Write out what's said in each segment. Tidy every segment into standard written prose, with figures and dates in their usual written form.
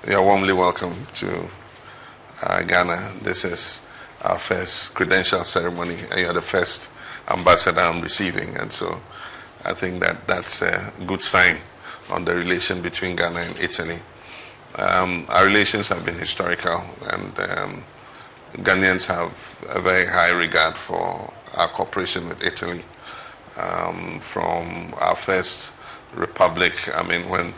You're warmly welcome to Ghana. This is our first credential ceremony, and you're the first ambassador I'm receiving. And so I think that's a good sign on the relation between Ghana and Italy. Our relations have been historical, and Ghanaians have a very high regard for our cooperation with Italy. From our first republic, when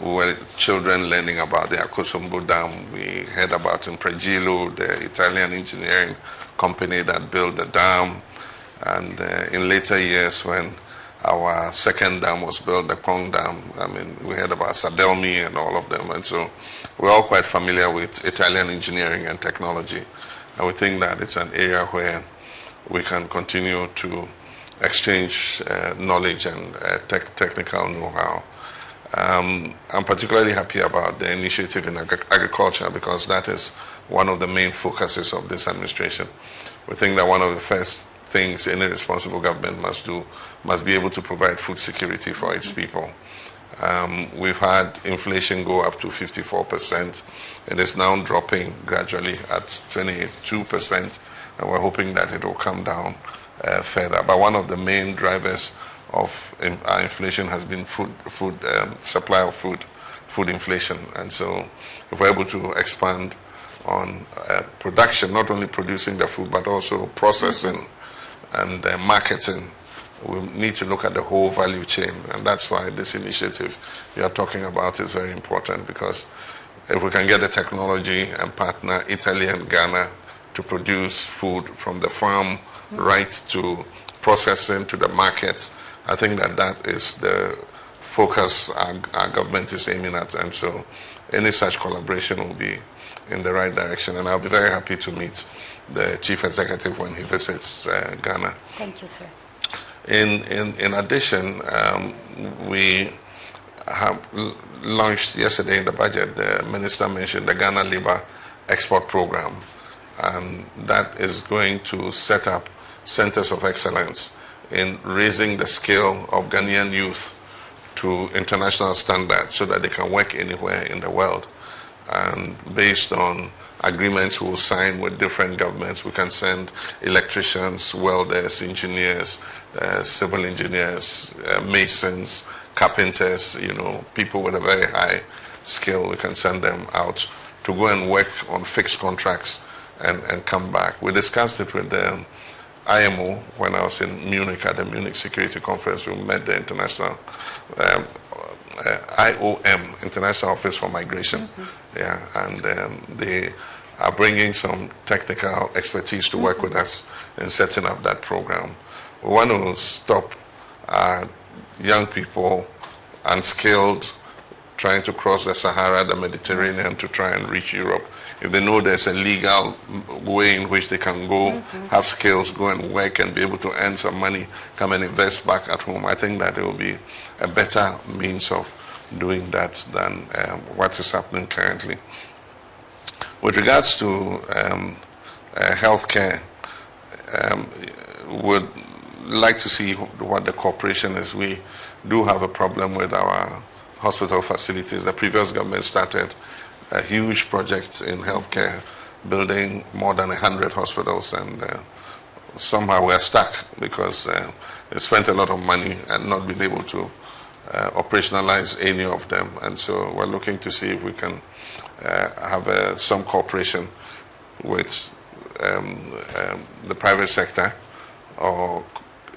we were children learning about the Akosombo Dam, we heard about Impregilo, the Italian engineering company that built the dam. And in later years, when our second dam was built, the Pong Dam, we heard about Sadelmi and all of them. And so we're all quite familiar with Italian engineering and technology. And we think that it's an area where we can continue to exchange knowledge and technical know-how. I'm particularly happy about the initiative in agriculture, because that is one of the main focuses of this administration. We think that one of the first things any responsible government must do must be able to provide food security for its people. We've had inflation go up to 54%. It is now dropping gradually at 22%, and we're hoping that it will come down further. But one of the main drivers of our inflation has been supply of food inflation. And so if we're able to expand on production, not only producing the food, but also processing and marketing, we need to look at the whole value chain. And that's why this initiative you're talking about is very important, because if we can get the technology and partner Italy and Ghana to produce food from the farm right to processing to the market, I think that is the focus our government is aiming at. And so any such collaboration will be in the right direction. And I'll be very happy to meet the chief executive when he visits Ghana. Thank you, sir. In addition, we have launched yesterday in the budget, the minister mentioned the Ghana Labor Export Program. And that is going to set up centers of excellence in raising the skill of Ghanaian youth to international standards so that they can work anywhere in the world. And based on agreements we'll sign with different governments, we can send electricians, welders, engineers, civil engineers, masons, carpenters, people with a very high skill. We can send them out to go and work on fixed contracts and come back. We discussed it with the IMO when I was in Munich at the Munich Security Conference. We met the international IOM, International Office for Migration. Yeah, and they are bringing some technical expertise to work with us in setting up that program. We want to stop young people, unskilled, trying to cross the Sahara, the Mediterranean, to try and reach Europe. If they know there's a legal way in which they can go, have skills, go and work and be able to earn some money, come and invest back at home, I think that it will be a better means of doing that than what is happening currently. With regards to healthcare, would like to see what the cooperation is. We do have a problem with our hospital facilities. The previous government started a huge project in healthcare, building more than 100 hospitals, and somehow we're stuck because they spent a lot of money and not been able to operationalize any of them. And so we're looking to see if we can have some cooperation with the private sector or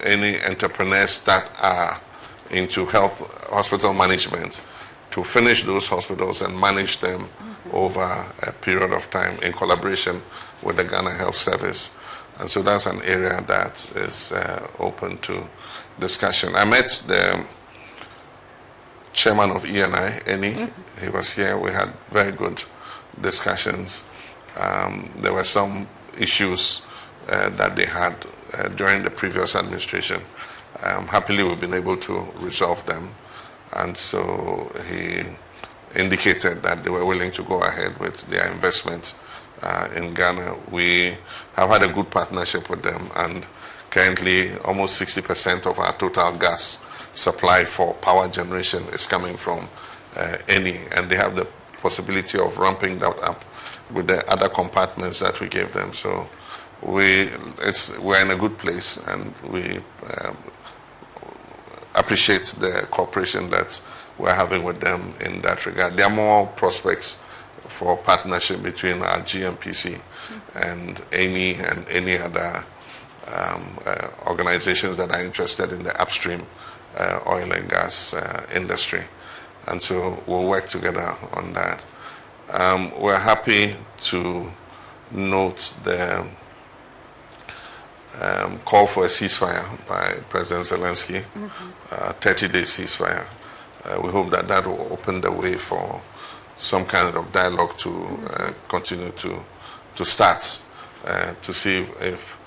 any entrepreneurs that are into hospital management to finish those hospitals and manage them over a period of time in collaboration with the Ghana Health Service. And so that's an area that is open to discussion. I met the chairman of ENI, Eni. He was here. We had very good discussions. There were some issues that they had during the previous administration. Happily, we've been able to resolve them. And so he indicated that they were willing to go ahead with their investment in Ghana. We have had a good partnership with them, and currently almost 60% of our total gas supply for power generation is coming from Eni, and they have the possibility of ramping that up with the other compartments that we gave them. So we're in a good place, and we appreciate the cooperation that we're having with them in that regard. There are more prospects for partnership between our GMPC and Amy and any other organizations that are interested in the upstream oil and gas industry. And so we'll work together on that. We're happy to note the call for a ceasefire by President Zelensky, 30-day ceasefire. We hope that that will open the way for some kind of dialogue to continue to start, to see if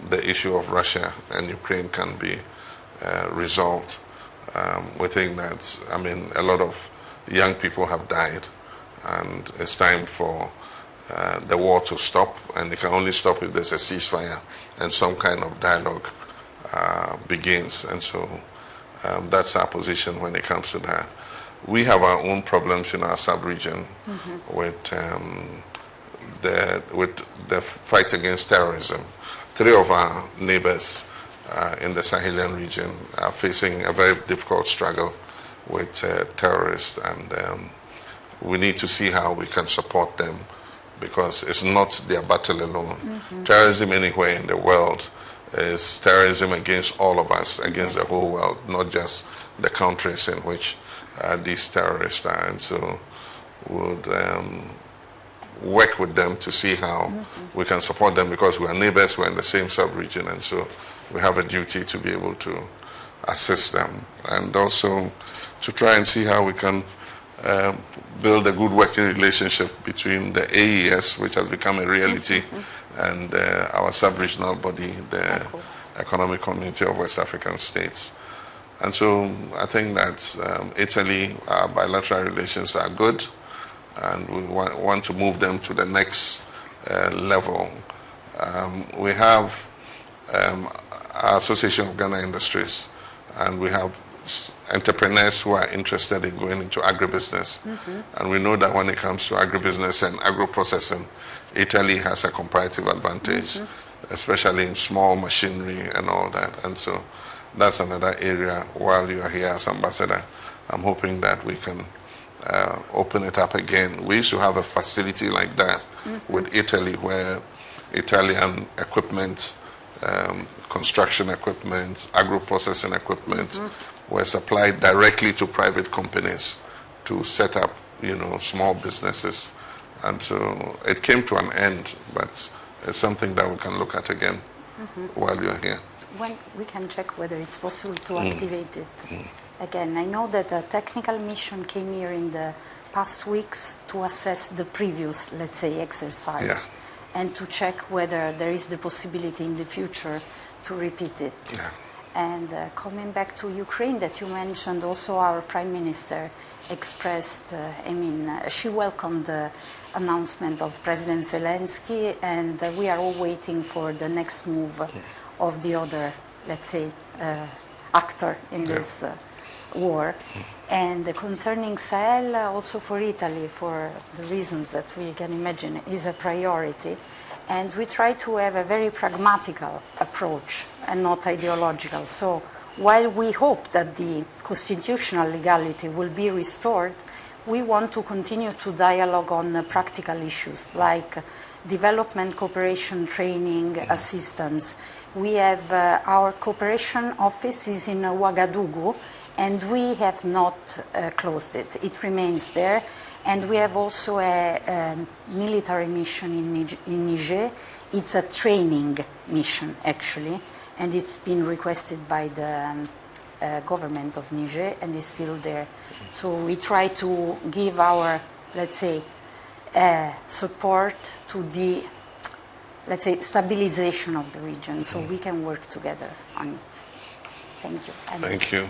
the issue of Russia and Ukraine can be resolved. We think that, I mean, a lot of young people have died, and it's time for the war to stop, and it can only stop if there's a ceasefire and some kind of dialogue begins. And so that's our position when it comes to that. We have our own problems in our sub-region with the fight against terrorism. 3 of our neighbors in the Sahelian region are facing a very difficult struggle with terrorists, and we need to see how we can support them, because it's not their battle alone. Terrorism anywhere in the world is terrorism against all of us, against the whole world, not just the countries in which these terrorists are. And so would work with them to see how we can support them, because we are neighbors, we're in the same sub-region, and so we have a duty to be able to assist them, and also to try and see how we can build a good working relationship between the AES, which has become a reality, and our sub-regional body, the Economic Community of West African States. And so I think that Italy, our bilateral relations are good, and we want to move them to the next level. We have our Association of Ghana Industries, and we have entrepreneurs who are interested in going into agribusiness. And we know that when it comes to agribusiness and agro-processing, Italy has a comparative advantage, especially in small machinery and all that. And so that's another area. While you are here as ambassador, I'm hoping that we can open it up again. We used to have a facility like that with Italy, where Italian equipment, construction equipment, agro-processing equipment were supplied directly to private companies to set up, small businesses. And so it came to an end, but it's something that we can look at again while you're here. When we can check whether it's possible to activate it again. I know that a technical mission came here in the past weeks to assess the previous, let's say, exercise, and to check whether there is the possibility in the future to repeat it. And coming back to Ukraine that you mentioned, also our Prime Minister expressed, she welcomed the announcement of President Zelensky, and we are all waiting for the next move of the other, let's say, actor in this war. And concerning Sahel, also for Italy, for the reasons that we can imagine, is a priority. And we try to have a very pragmatical approach and not ideological. So while we hope that the constitutional legality will be restored, we want to continue to dialogue on practical issues like development, cooperation, training, assistance. We have our cooperation office is in Ouagadougou, and we have not closed it. It remains there. And we have also a military mission in Niger. It's a training mission, actually, and it's been requested by the government of Niger, and is still there. So we try to give our, let's say, support to the, let's say, stabilization of the region, so we can work together on it. Thank you. Thank you.